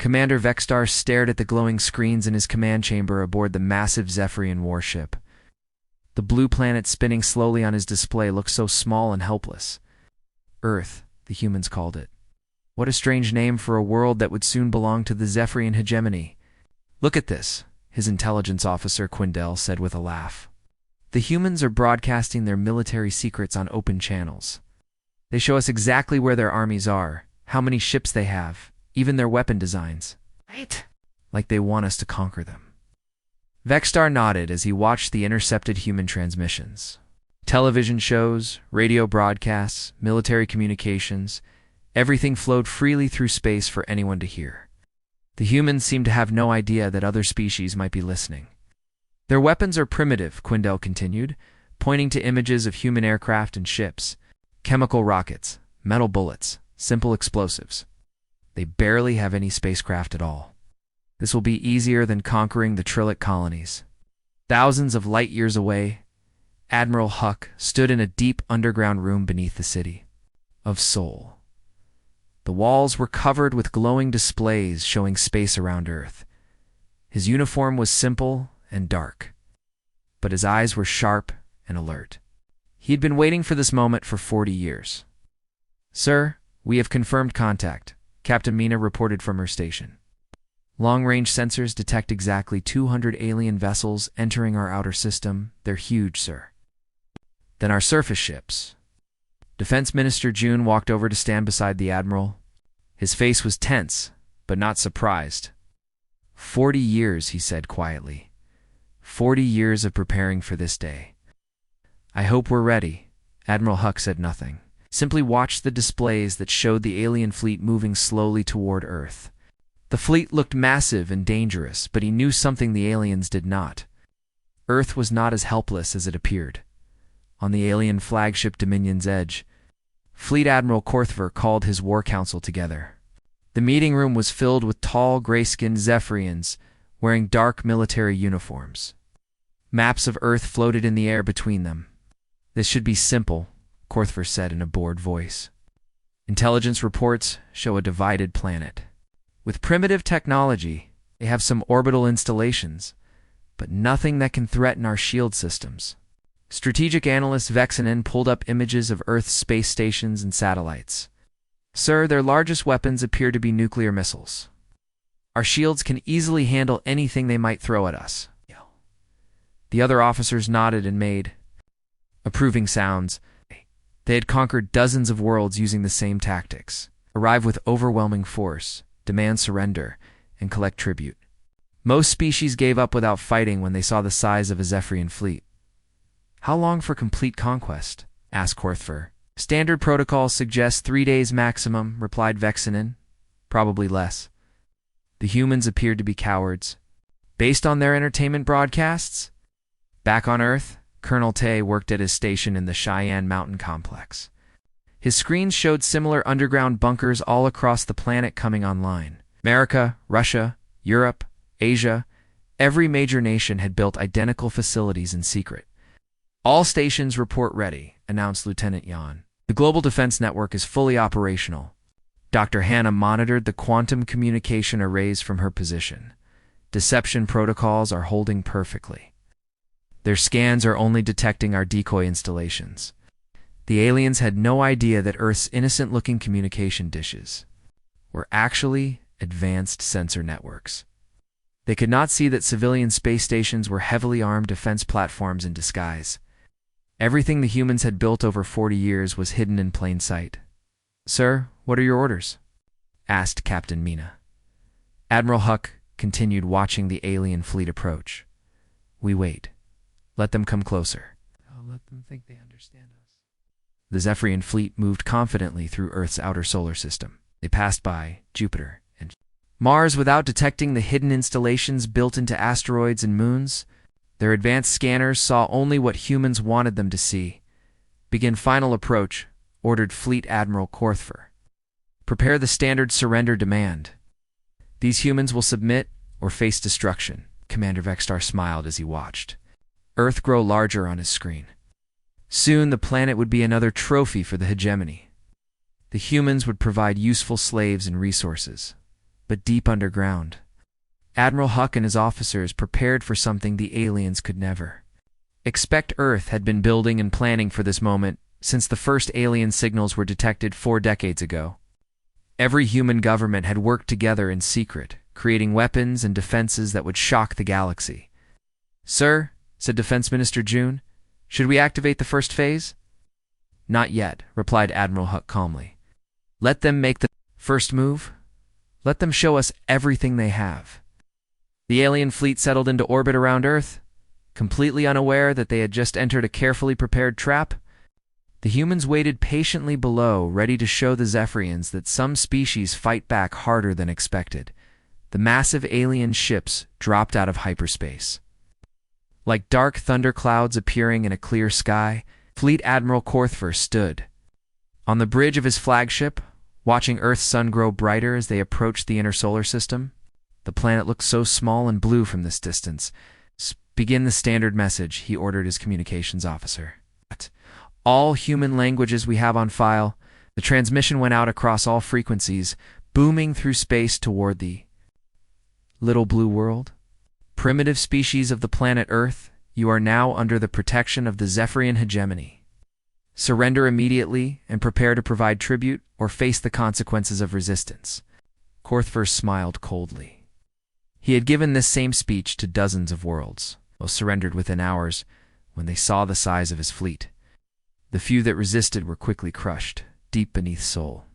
Commander Vexstar stared at the glowing screens in his command chamber aboard the massive Zephyrian warship. The blue planet spinning slowly on his display looked so small and helpless. Earth, the humans called it. What a strange name for a world that would soon belong to the Zephyrian hegemony. "Look at this," his intelligence officer Quindel said with a laugh. "The humans are broadcasting their military secrets on open channels. They show us exactly where their armies are, how many ships they have, even their weapon designs. Right? Like they want us to conquer them." Vexstar nodded as he watched the intercepted human transmissions. Television shows, radio broadcasts, military communications, everything flowed freely through space for anyone to hear. The humans seemed to have no idea that other species might be listening. "Their weapons are primitive," Quindel continued, pointing to images of human aircraft and ships. "Chemical rockets, metal bullets, simple explosives. They barely have any spacecraft at all. This will be easier than conquering the Trillic colonies." Thousands of light years away, Admiral Huck stood in a deep underground room beneath the city of Sol. The walls were covered with glowing displays showing space around Earth. His uniform was simple and dark, but his eyes were sharp and alert. He had been waiting for this moment for 40 years. "Sir, we have confirmed contact," Captain Mina reported from her station. "Long-range sensors detect exactly 200 alien vessels entering our outer system. They're huge, sir." "Then our surface ships." Defense Minister June walked over to stand beside the Admiral. His face was tense, but not surprised. 40 years, he said quietly. 40 years of preparing for this day. "I hope we're ready." Admiral Huck said nothing, simply watched the displays that showed the alien fleet moving slowly toward Earth. The fleet looked massive and dangerous, but he knew something the aliens did not. Earth was not as helpless as it appeared. On the alien flagship Dominion's edge, Fleet Admiral Korthver called his war council together. The meeting room was filled with tall, gray-skinned Zephyrians wearing dark military uniforms. Maps of Earth floated in the air between them. "This should be simple," Korthver said in a bored voice. "Intelligence reports show a divided planet. With primitive technology, they have some orbital installations, but nothing that can threaten our shield systems." Strategic analyst Vexinen pulled up images of Earth's space stations and satellites. "Sir, their largest weapons appear to be nuclear missiles. Our shields can easily handle anything they might throw at us." The other officers nodded and made approving sounds. They had conquered dozens of worlds using the same tactics. Arrive with overwhelming force, demand surrender, and collect tribute. Most species gave up without fighting when they saw the size of a Zephyrian fleet. "How long for complete conquest?" asked Korthver. "Standard protocol suggests 3 days maximum," replied Vexinen. "Probably less." The humans appeared to be cowards. Based on their entertainment broadcasts? Back on Earth, Colonel Tay worked at his station in the Cheyenne Mountain Complex. His screens showed similar underground bunkers all across the planet coming online. America, Russia, Europe, Asia, every major nation had built identical facilities in secret. "All stations report ready," announced Lieutenant Yan. "The Global Defense Network is fully operational." Dr. Hannah monitored the quantum communication arrays from her position. "Deception protocols are holding perfectly. Their scans are only detecting our decoy installations." The aliens had no idea that Earth's innocent-looking communication dishes were actually advanced sensor networks. They could not see that civilian space stations were heavily armed defense platforms in disguise. Everything the humans had built over 40 years was hidden in plain sight. "Sir, what are your orders?" asked Captain Mina. Admiral Huck continued watching the alien fleet approach. "We wait. Let them come closer. I'll let them think they understand us." The Zephyrian fleet moved confidently through Earth's outer solar system. They passed by Jupiter and Mars without detecting the hidden installations built into asteroids and moons. Their advanced scanners saw only what humans wanted them to see. "Begin final approach," ordered Fleet Admiral Korthver. "Prepare the standard surrender demand. These humans will submit or face destruction." Commander Vexstar smiled as he watched Earth grow larger on his screen. Soon the planet would be another trophy for the hegemony. The humans would provide useful slaves and resources. but deep underground. Admiral Huck and his officers prepared for something the aliens could never expect. Earth had been building and planning for this moment since the first alien signals were detected 4 decades ago. Every human government had worked together in secret, creating weapons and defenses that would shock the galaxy. "Sir," said Defense Minister June, "should we activate the first phase?" "Not yet," replied Admiral Huck calmly. "Let them make the first move. Let them show us everything they have." The alien fleet settled into orbit around Earth, completely unaware that they had just entered a carefully prepared trap. The humans waited patiently below, ready to show the Zephyrians that some species fight back harder than expected. The massive alien ships dropped out of hyperspace. Like dark thunderclouds appearing in a clear sky, Fleet Admiral Korthver stood on the bridge of his flagship, watching Earth's sun grow brighter as they approached the inner solar system. The planet looked so small and blue from this distance. "Begin the standard message," he ordered his communications officer. "All human languages we have on file." The transmission went out across all frequencies, booming through space toward the little blue world. "Primitive species of the planet Earth, you are now under the protection of the Zephyrian hegemony. Surrender immediately and prepare to provide tribute or face the consequences of resistance." Korthver smiled coldly. He had given this same speech to dozens of worlds. Most surrendered within hours when they saw the size of his fleet. The few that resisted were quickly crushed, deep beneath Sol.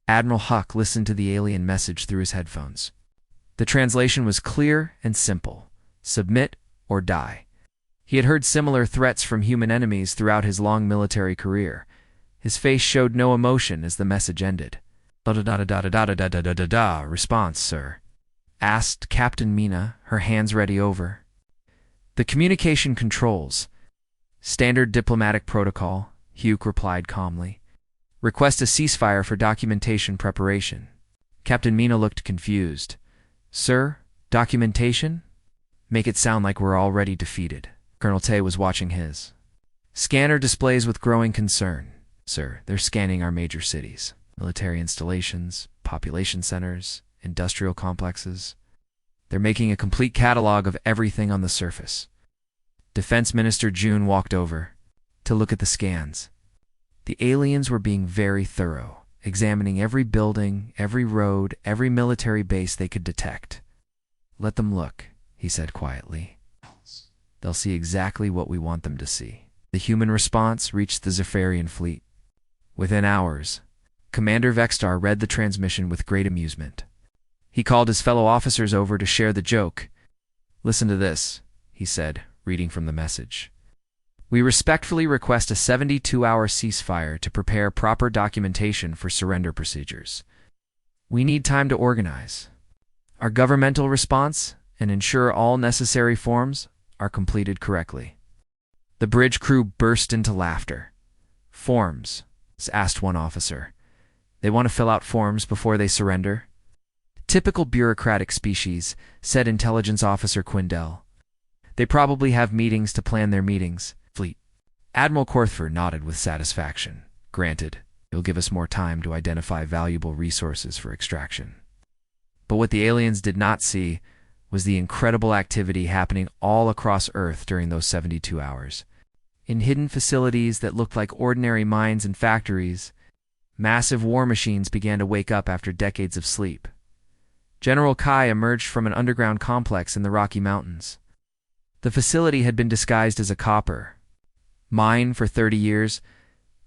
Admiral Huck listened to the alien message through his headphones. The translation was clear and simple: submit or die. He had heard similar threats from human enemies throughout his long military career. His face showed no emotion as the message ended. "Da-da-da-da-da-da-da-da-da-da, response, sir?" asked Captain Mina, her hands ready over. "The communication controls. Standard diplomatic protocol," Hugh replied calmly. "Request a ceasefire for documentation preparation." Captain Mina looked confused. "Sir, documentation? Make it sound like we're already defeated." Colonel Tay was watching his scanner displays with growing concern. "Sir, they're scanning our major cities, military installations, population centers, industrial complexes. They're making a complete catalog of everything on the surface." Defense Minister June walked over to look at the scans. The aliens were being very thorough, examining every building, every road, every military base they could detect. "Let them look," he said quietly. "They'll see exactly what we want them to see." The human response reached the Zephyrian fleet. Within hours, Commander Vextar read the transmission with great amusement. He called his fellow officers over to share the joke. "Listen to this," he said, reading from the message. "We respectfully request a 72-hour ceasefire to prepare proper documentation for surrender procedures. We need time to organize our governmental response and ensure all necessary forms are completed correctly." The bridge crew burst into laughter. "Forms?" asked one officer. "They want to fill out forms before they surrender?" "Typical bureaucratic species," said Intelligence Officer Quindell. "They probably have meetings to plan their meetings." Fleet Admiral Korthver nodded with satisfaction. "Granted, you'll give us more time to identify valuable resources for extraction." But what the aliens did not see was the incredible activity happening all across Earth during those 72 hours. In hidden facilities that looked like ordinary mines and factories, massive war machines began to wake up after decades of sleep. General Kai emerged from an underground complex in the Rocky Mountains. The facility had been disguised as a copper mine for 30 years,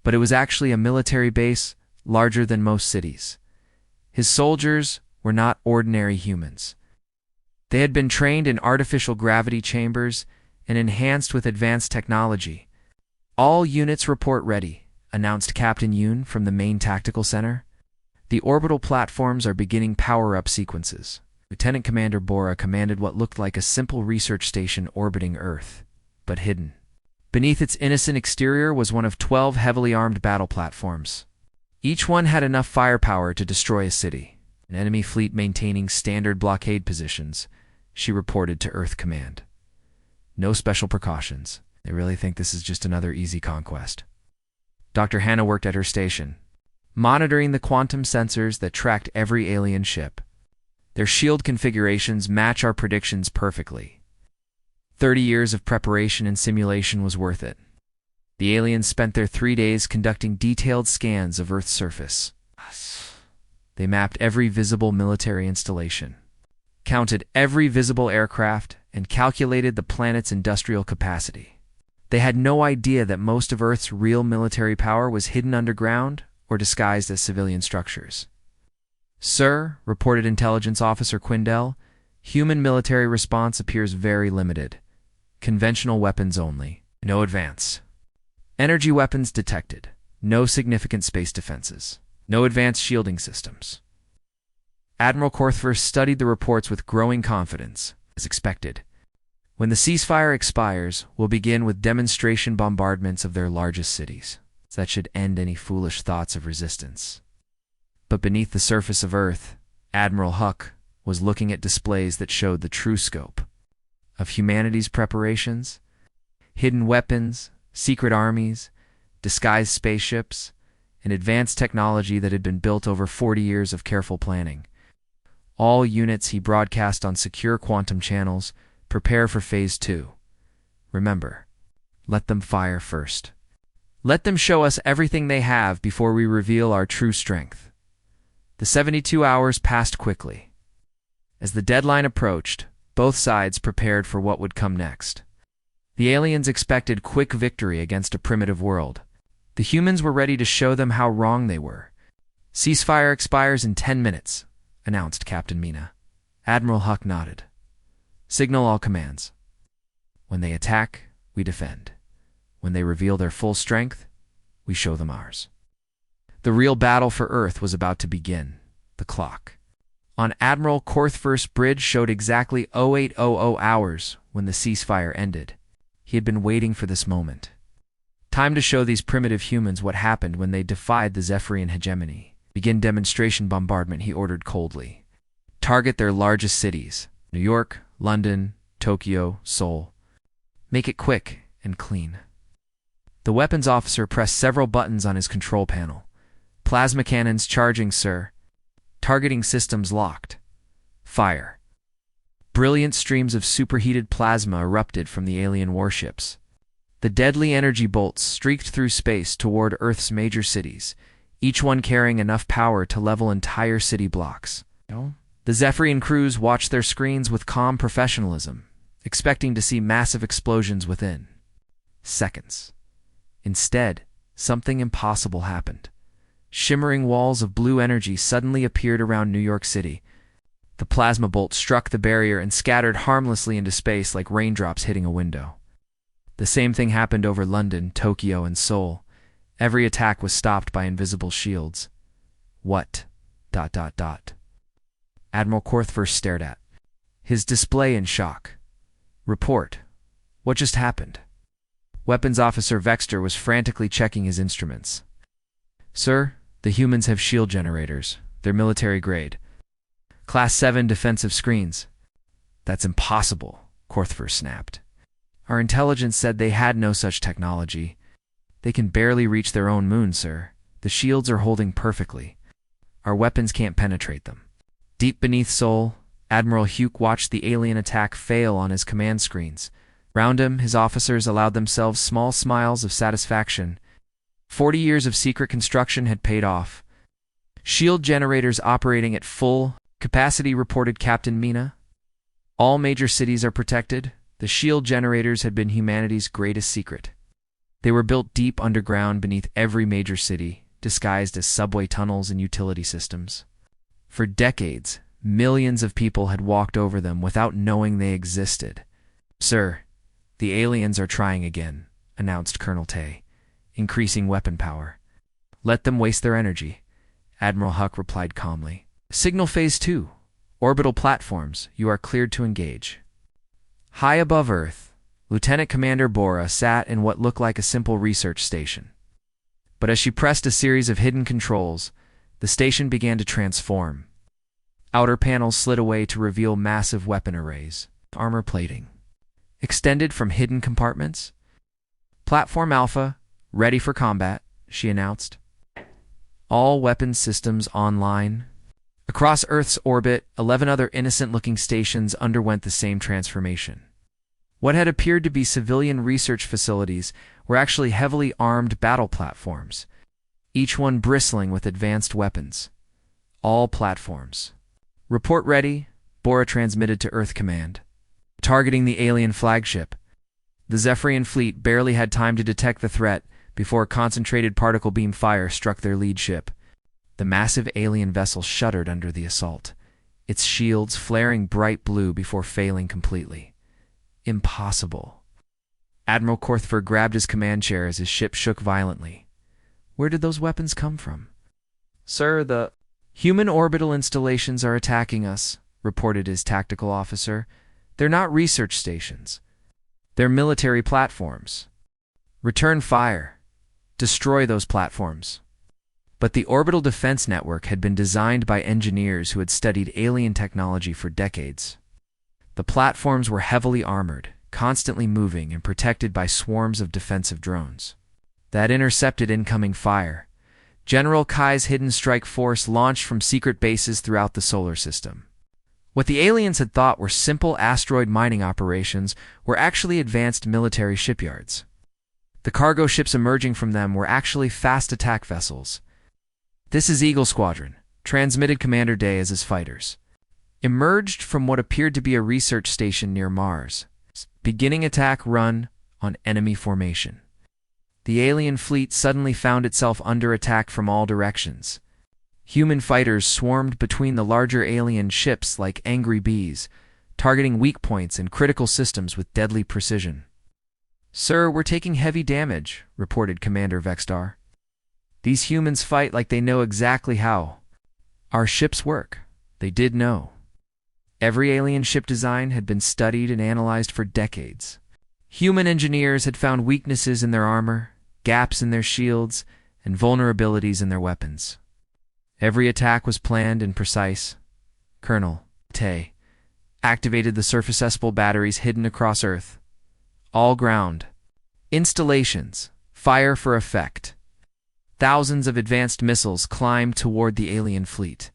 but it was actually a military base larger than most cities. His soldiers were not ordinary humans. They had been trained in artificial gravity chambers and enhanced with advanced technology. "All units report ready," announced Captain Yoon from the main tactical center. "The orbital platforms are beginning power-up sequences." Lieutenant Commander Bora commanded what looked like a simple research station orbiting Earth, but hidden. Beneath its innocent exterior was one of 12 heavily armed battle platforms. Each one had enough firepower to destroy a city. An enemy fleet maintaining standard blockade positions, she reported to Earth Command. "No special precautions. They really think this is just another easy conquest." Dr. Hannah worked at her station, monitoring the quantum sensors that tracked every alien ship. Their shield configurations match our predictions perfectly. 30 years of preparation and simulation was worth it. The aliens spent their 3 days conducting detailed scans of Earth's surface. They mapped every visible military installation, counted every visible aircraft, and calculated the planet's industrial capacity. They had no idea that most of Earth's real military power was hidden underground or disguised as civilian structures. "Sir," reported Intelligence Officer Quindell, "human military response appears very limited. Conventional weapons only. No advance. Energy weapons detected. No significant space defenses. No advanced shielding systems." Admiral Korthver studied the reports with growing confidence. As expected, when the ceasefire expires, we'll begin with demonstration bombardments of their largest cities. That should end any foolish thoughts of resistance. But beneath the surface of Earth, Admiral Huck was looking at displays that showed the true scope of humanity's preparations: hidden weapons, secret armies, disguised spaceships, and advanced technology that had been built over 40 years of careful planning. All units, he broadcast on secure quantum channels, prepare for Phase 2. Remember, let them fire first. Let them show us everything they have before we reveal our true strength. The 72 hours passed quickly. As the deadline approached, both sides prepared for what would come next. The aliens expected quick victory against a primitive world. The humans were ready to show them how wrong they were. "Ceasefire expires in 10 minutes, announced Captain Mina. Admiral Huck nodded. "Signal all commands. When they attack, we defend. When they reveal their full strength, we show them ours." The real battle for Earth was about to begin. The clock on Admiral Korthver's bridge showed exactly 0800 hours when the ceasefire ended. He had been waiting for this moment. Time to show these primitive humans what happened when they defied the Zephyrian hegemony. "Begin demonstration bombardment," he ordered coldly. "Target their largest cities: New York, London, Tokyo, Seoul. Make it quick and clean." The weapons officer pressed several buttons on his control panel. "Plasma cannons charging, sir. Targeting systems locked. Fire." Brilliant streams of superheated plasma erupted from the alien warships. The deadly energy bolts streaked through space toward Earth's major cities, each one carrying enough power to level entire city blocks. The Zephyrian crews watched their screens with calm professionalism, expecting to see massive explosions within seconds. Instead, something impossible happened. Shimmering walls of blue energy suddenly appeared around New York City. The plasma bolt struck the barrier and scattered harmlessly into space like raindrops hitting a window. The same thing happened over London, Tokyo, and Seoul. Every attack was stopped by invisible shields. What? Admiral Korthver stared at his display in shock. "Report. What just happened?" Weapons Officer Vexter was frantically checking his instruments. "Sir, the humans have shield generators. They're military grade. Class 7 defensive screens." "That's impossible," Korthver snapped. "Our intelligence said they had no such technology. They can barely reach their own moon, sir. The shields are holding perfectly. Our weapons can't penetrate them." Deep beneath Seoul, Admiral Hugh watched the alien attack fail on his command screens. Round him, his officers allowed themselves small smiles of satisfaction. 40 years of secret construction had paid off. "Shield generators operating at full capacity," reported Captain Mina. "All major cities are protected." The shield generators had been humanity's greatest secret. They were built deep underground beneath every major city, disguised as subway tunnels and utility systems. For decades, millions of people had walked over them without knowing they existed. "Sir, the aliens are trying again," announced Colonel Tay, increasing weapon power. "Let them waste their energy," Admiral Huck replied calmly. "Signal Phase 2. Orbital platforms, you are cleared to engage." High above Earth, Lieutenant Commander Bora sat in what looked like a simple research station. But as she pressed a series of hidden controls, the station began to transform. Outer panels slid away to reveal massive weapon arrays, armor plating extended from hidden compartments. "Platform Alpha, ready for combat," she announced. "All weapons systems online." Across Earth's orbit, 11 other innocent-looking stations underwent the same transformation. What had appeared to be civilian research facilities were actually heavily armed battle platforms, each one bristling with advanced weapons. All platforms. "Report ready," Bora transmitted to Earth Command. Targeting the alien flagship. The Zephyrian fleet barely had time to detect the threat before concentrated particle beam fire struck their lead ship. The massive alien vessel shuddered under the assault, its shields flaring bright blue before failing completely. Impossible. Admiral Korthfer grabbed his command chair as his ship shook violently. Where did those weapons come from? "Sir, the human orbital installations are attacking us," reported his tactical officer. "They're not research stations. They're military platforms. Return fire. Destroy those platforms." But the orbital defense network had been designed by engineers who had studied alien technology for decades. The platforms were heavily armored, constantly moving and protected by swarms of defensive drones that intercepted incoming fire. General Kai's hidden strike force launched from secret bases throughout the solar system. What the aliens had thought were simple asteroid mining operations were actually advanced military shipyards. The cargo ships emerging from them were actually fast attack vessels. "This is Eagle Squadron," transmitted Commander Day as his fighters. "Emerged from what appeared to be a research station near Mars. Beginning attack run on enemy formation." The alien fleet suddenly found itself under attack from all directions. Human fighters swarmed between the larger alien ships like angry bees, targeting weak points and critical systems with deadly precision. "Sir, we're taking heavy damage," reported Commander Vextar. "These humans fight like they know exactly how our ships work." They did know. Every alien ship design had been studied and analyzed for decades. Human engineers had found weaknesses in their armor, gaps in their shields, and vulnerabilities in their weapons. Every attack was planned and precise. Colonel Tay activated the surface-essable batteries hidden across Earth. All ground installations, fire for effect. Thousands of advanced missiles climbed toward the alien fleet.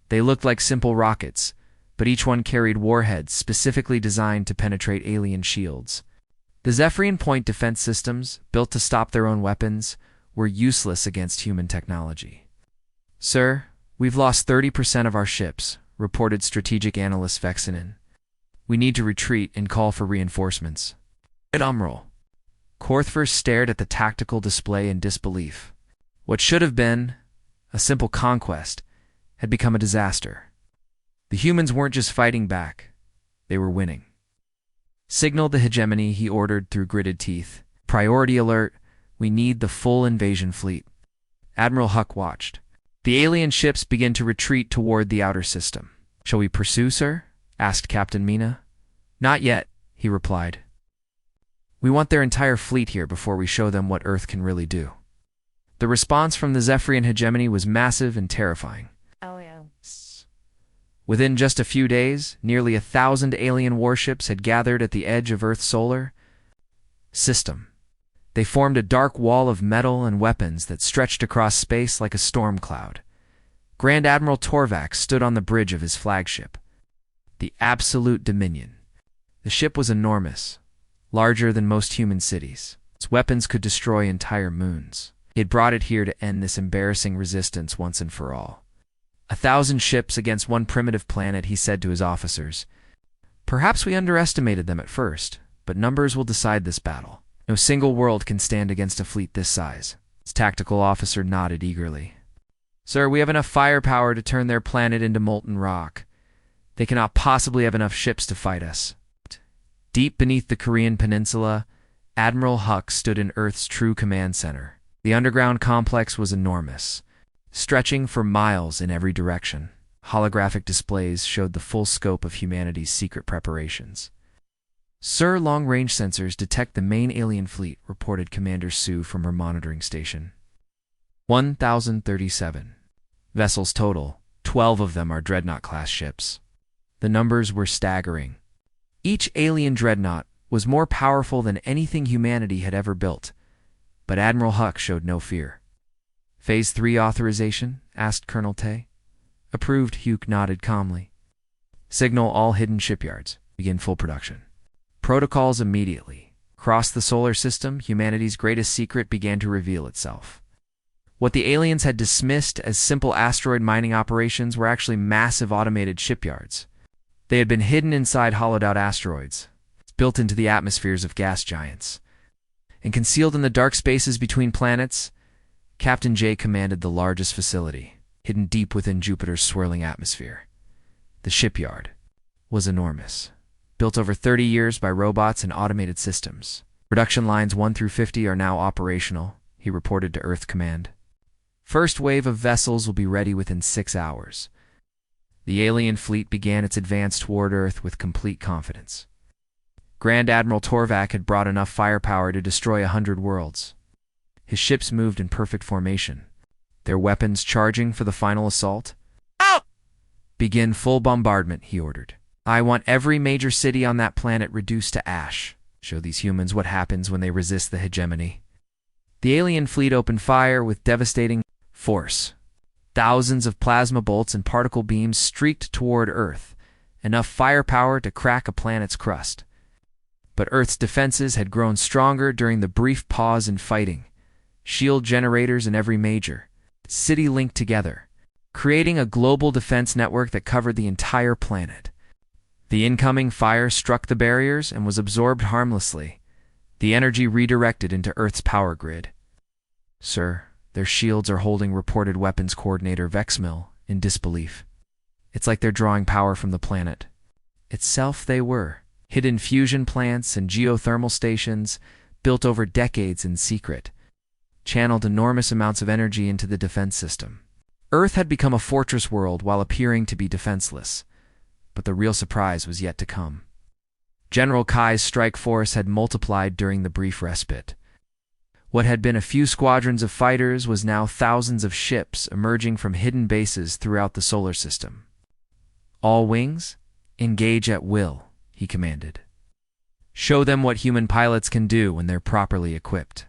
They looked like simple rockets, but each one carried warheads specifically designed to penetrate alien shields. The Zephyrian point defense systems, built to stop their own weapons, were useless against human technology. "Sir, we've lost 30% of our ships," reported strategic analyst Vexinen. "We need to retreat and call for reinforcements." Admiral Korthfer stared at the tactical display in disbelief. What should have been a simple conquest had become a disaster. The humans weren't just fighting back, they were winning. "Signal the hegemony," he ordered through gritted teeth. "Priority alert, we need the full invasion fleet." Admiral Huck watched. The alien ships began to retreat toward the outer system. "Shall we pursue, sir?" asked Captain Mina. "Not yet," he replied. "We want their entire fleet here before we show them what Earth can really do." The response from the Zephyrian hegemony was massive and terrifying. Within just a few days, nearly 1,000 alien warships had gathered at the edge of Earth's solar system. They formed a dark wall of metal and weapons that stretched across space like a storm cloud. Grand Admiral Torvax stood on the bridge of his flagship, the Absolute Dominion. The ship was enormous, larger than most human cities. Its weapons could destroy entire moons. He had brought it here to end this embarrassing resistance once and for all. 1,000 ships against one primitive planet, he said to his officers. "Perhaps we underestimated them at first, but numbers will decide this battle. No single world can stand against a fleet this size." His tactical officer nodded eagerly. "Sir, we have enough firepower to turn their planet into molten rock. They cannot possibly have enough ships to fight us." Deep beneath the Korean peninsula, Admiral Huck stood in Earth's true command center. The underground complex was enormous, stretching for miles in every direction. Holographic displays showed the full scope of humanity's secret preparations. "Sir, long-range sensors detect the main alien fleet," reported Commander Sue from her monitoring station. 1,037. Vessels total. 12 of them are Dreadnought-class ships. The numbers were staggering. Each alien Dreadnought was more powerful than anything humanity had ever built, but Admiral Huck showed no fear. "Phase 3 authorization?" asked Colonel Tay. Approved, Hugh nodded calmly. Signal all hidden shipyards. Begin full production. Protocols immediately. Across the solar system, humanity's greatest secret began to reveal itself. What the aliens had dismissed as simple asteroid mining operations were actually massive automated shipyards. They had been hidden inside hollowed-out asteroids, built into the atmospheres of gas giants. And concealed in the dark spaces between planets, Captain J commanded the largest facility, hidden deep within Jupiter's swirling atmosphere. The shipyard was enormous, built over 30 years by robots and automated systems. Production lines 1 through 50 are now operational, he reported to Earth Command. First wave of vessels will be ready within 6 hours. The alien fleet began its advance toward Earth with complete confidence. Grand Admiral Torvak had brought enough firepower to destroy 100 worlds. His ships moved in perfect formation, their weapons charging for the final assault. Out! Begin full bombardment, he ordered. I want every major city on that planet reduced to ash. Show these humans what happens when they resist the hegemony. The alien fleet opened fire with devastating force. Thousands of plasma bolts and particle beams streaked toward Earth, enough firepower to crack a planet's crust. But Earth's defenses had grown stronger during the brief pause in fighting. Shield generators in every major city linked together, creating a global defense network that covered the entire planet. The incoming fire struck the barriers and was absorbed harmlessly, the energy redirected into Earth's power grid. Sir, their shields are holding, reported Weapons Coordinator Vexmill in disbelief. It's like they're drawing power from the planet itself. They were hidden fusion plants and geothermal stations built over decades in secret, channeled enormous amounts of energy into the defense system. Earth had become a fortress world while appearing to be defenseless, but the real surprise was yet to come. General Kai's strike force had multiplied during the brief respite. What had been a few squadrons of fighters was now thousands of ships emerging from hidden bases throughout the solar system. All wings, engage at will, he commanded. Show them what human pilots can do when they're properly equipped.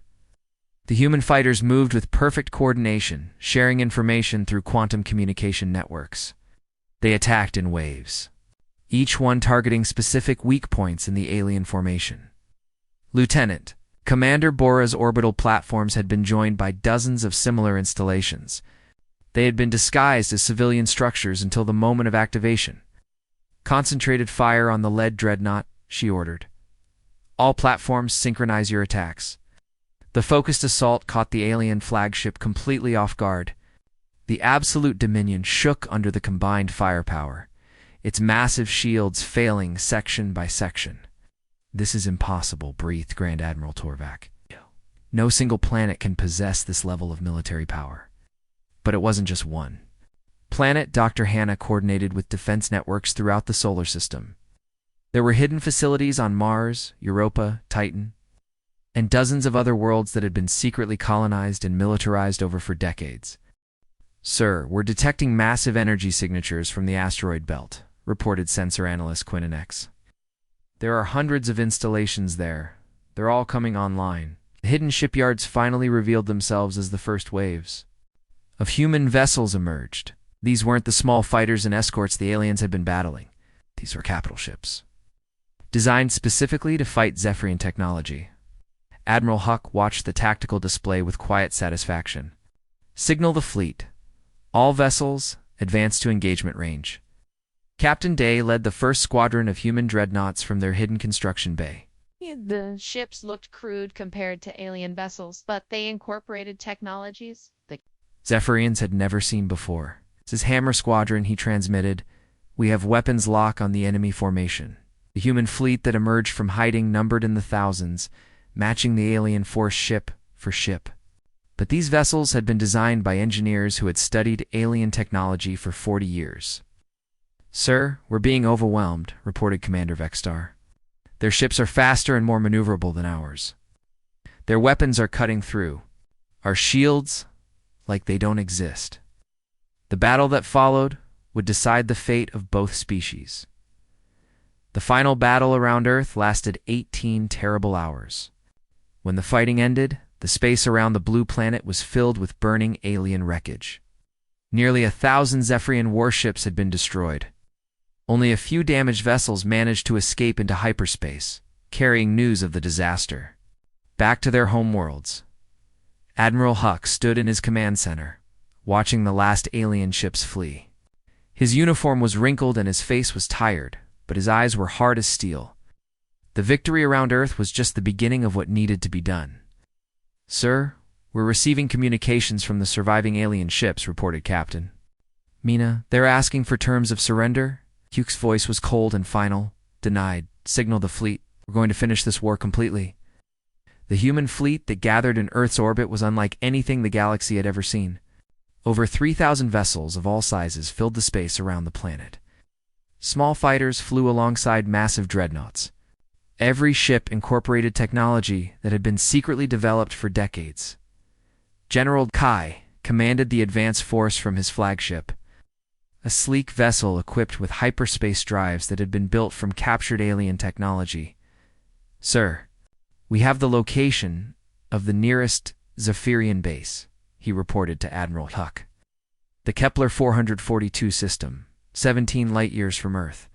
The human fighters moved with perfect coordination, sharing information through quantum communication networks. They attacked in waves, each one targeting specific weak points in the alien formation. Lieutenant, Commander Bora's orbital platforms had been joined by dozens of similar installations. They had been disguised as civilian structures until the moment of activation. Concentrated fire on the lead dreadnought, she ordered. All platforms synchronize your attacks. The focused assault caught the alien flagship completely off guard. The absolute dominion shook under the combined firepower, its massive shields failing section by section. This is impossible, breathed Grand Admiral Torvak. No single planet can possess this level of military power. But it wasn't just one. Planet Dr. Hannah coordinated with defense networks throughout the solar system. There were hidden facilities on Mars, Europa, Titan, and dozens of other worlds that had been secretly colonized and militarized over for decades. Sir, we're detecting massive energy signatures from the asteroid belt, reported sensor analyst Quintinex. There are hundreds of installations there. They're all coming online. The hidden shipyards finally revealed themselves as the first waves of human vessels emerged. These weren't the small fighters and escorts the aliens had been battling. These were capital ships, designed specifically to fight Zephyrian technology. Admiral Huck watched the tactical display with quiet satisfaction. Signal the fleet. All vessels, advance to engagement range. Captain Day led the first squadron of human dreadnoughts from their hidden construction bay. The ships looked crude compared to alien vessels, but they incorporated technologies the Zephyrians had never seen before. This is Hammer Squadron, he transmitted. We have weapons lock on the enemy formation. The human fleet that emerged from hiding numbered in the thousands, matching the alien force ship for ship. But these vessels had been designed by engineers who had studied alien technology for 40 years. Sir, we're being overwhelmed, reported Commander Vexstar. Their ships are faster and more maneuverable than ours. Their weapons are cutting through our shields like they don't exist. The battle that followed would decide the fate of both species. The final battle around Earth lasted 18 terrible hours. When the fighting ended, the space around the blue planet was filled with burning alien wreckage. Nearly 1,000 Zephyrian warships had been destroyed. Only a few damaged vessels managed to escape into hyperspace, carrying news of the disaster. Back to their homeworlds, Admiral Huck stood in his command center, watching the last alien ships flee. His uniform was wrinkled and his face was tired, but his eyes were hard as steel. The victory around Earth was just the beginning of what needed to be done. "Sir, we're receiving communications from the surviving alien ships," reported Captain. "Mina, they're asking for terms of surrender?" Hugh's voice was cold and final. "Denied. Signal the fleet. We're going to finish this war completely." The human fleet that gathered in Earth's orbit was unlike anything the galaxy had ever seen. Over 3,000 vessels of all sizes filled the space around the planet. Small fighters flew alongside massive dreadnoughts. Every ship incorporated technology that had been secretly developed for decades. General Kai commanded the advance force from his flagship, a sleek vessel equipped with hyperspace drives that had been built from captured alien technology. "Sir, we have the location of the nearest Zephyrian base," he reported to Admiral Huck. "The Kepler 442 system, 17 light-years from Earth."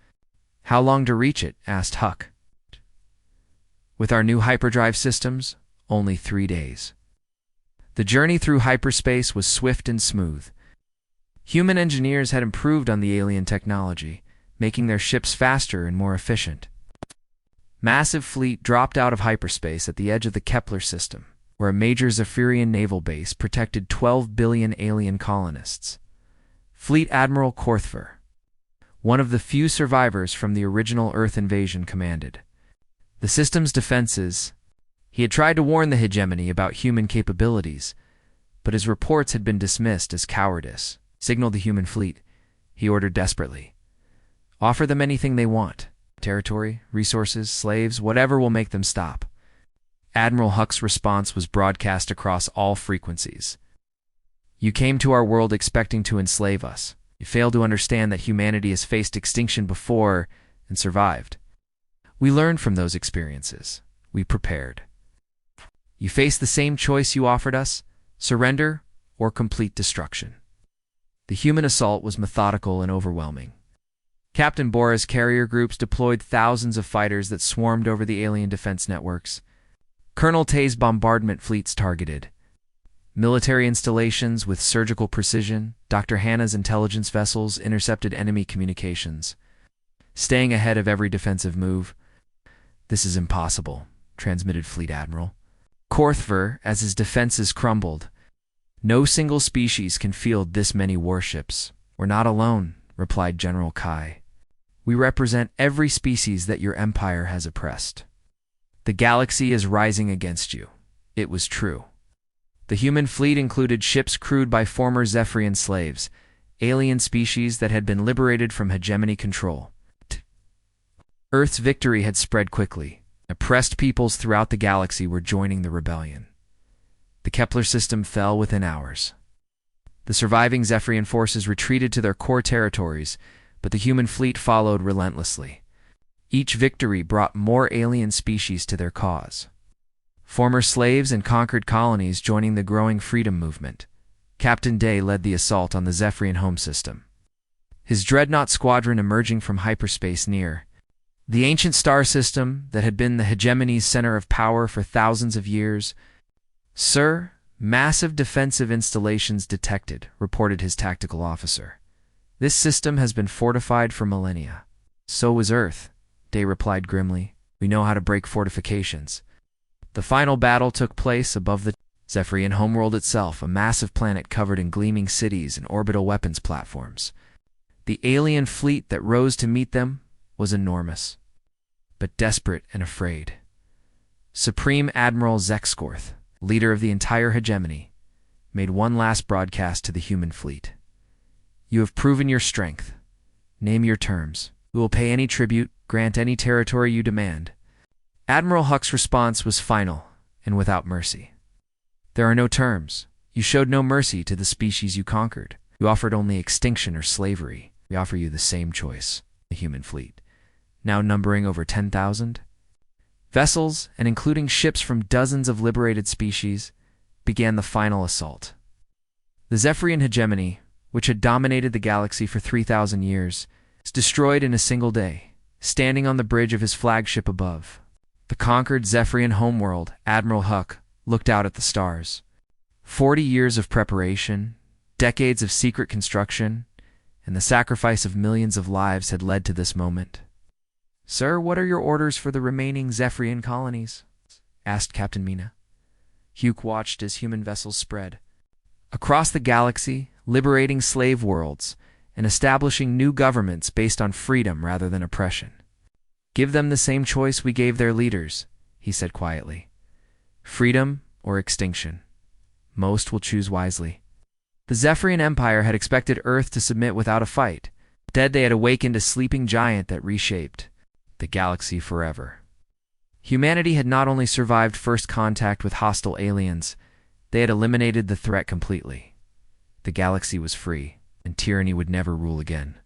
"How long to reach it?" asked Huck. "With our new hyperdrive systems, only 3 days." The journey through hyperspace was swift and smooth. Human engineers had improved on the alien technology, making their ships faster and more efficient. Massive fleet dropped out of hyperspace at the edge of the Kepler system, where a major Zephyrian naval base protected 12 billion alien colonists. Fleet Admiral Korthver, one of the few survivors from the original Earth invasion, commanded the system's defenses. He had tried to warn the hegemony about human capabilities, but his reports had been dismissed as cowardice. "Signal the human fleet," he ordered desperately. "Offer them anything they want. Territory, resources, slaves, whatever will make them stop." Admiral Huck's response was broadcast across all frequencies. "You came to our world expecting to enslave us. You failed to understand that humanity has faced extinction before and survived. We learned from those experiences. We prepared. You faced the same choice you offered us: surrender or complete destruction." The human assault was methodical and overwhelming. Captain Bora's carrier groups deployed thousands of fighters that swarmed over the alien defense networks. Colonel Tay's bombardment fleets targeted military installations with surgical precision. Dr. Hannah's intelligence vessels intercepted enemy communications, staying ahead of every defensive move. "This is impossible," transmitted Fleet Admiral Korthver as his defenses crumbled. "No single species can field this many warships." "We're not alone," replied General Kai. "We represent every species that your empire has oppressed. The galaxy is rising against you." It was true. The human fleet included ships crewed by former Zephyrian slaves, alien species that had been liberated from hegemony control. Earth's victory had spread quickly. Oppressed peoples throughout the galaxy were joining the rebellion. The Kepler system fell within hours. The surviving Zephyrian forces retreated to their core territories, but the human fleet followed relentlessly. Each victory brought more alien species to their cause. Former slaves and conquered colonies joining the growing freedom movement. Captain Day led the assault on the Zephyrian home system, his dreadnought squadron emerging from hyperspace near the ancient star system that had been the hegemony's center of power for thousands of years. "Sir, massive defensive installations detected," reported his tactical officer. "This system has been fortified for millennia." "So was Earth," Day replied grimly. "We know how to break fortifications." The final battle took place above the Zephyrian homeworld itself, a massive planet covered in gleaming cities and orbital weapons platforms. The alien fleet that rose to meet them was enormous, but desperate and afraid. Supreme Admiral Zexkorth, leader of the entire hegemony, made one last broadcast to the human fleet. "You have proven your strength. Name your terms. We will pay any tribute, grant any territory you demand." Admiral Huck's response was final and without mercy. "There are no terms. You showed no mercy to the species you conquered. You offered only extinction or slavery. We offer you the same choice." The human fleet, now numbering over 10,000 vessels and including ships from dozens of liberated species, began the final assault. The Zephyrian hegemony which had dominated the galaxy for 3,000 years, was destroyed in a single day, standing on the bridge of his flagship above. The conquered Zephyrian homeworld, Admiral Huck, looked out at the stars. 40 years of preparation, decades of secret construction, and the sacrifice of millions of lives had led to this moment. "Sir, what are your orders for the remaining Zephyrian colonies?" asked Captain Mina. Hugh watched as human vessels spread across the galaxy, liberating slave worlds and establishing new governments based on freedom rather than oppression. "Give them the same choice we gave their leaders," he said quietly. "Freedom or extinction. Most will choose wisely." The Zephyrian Empire had expected Earth to submit without a fight. Instead, they had awakened a sleeping giant that reshaped the galaxy forever. Humanity had not only survived first contact with hostile aliens, they had eliminated the threat completely. The galaxy was free, and tyranny would never rule again.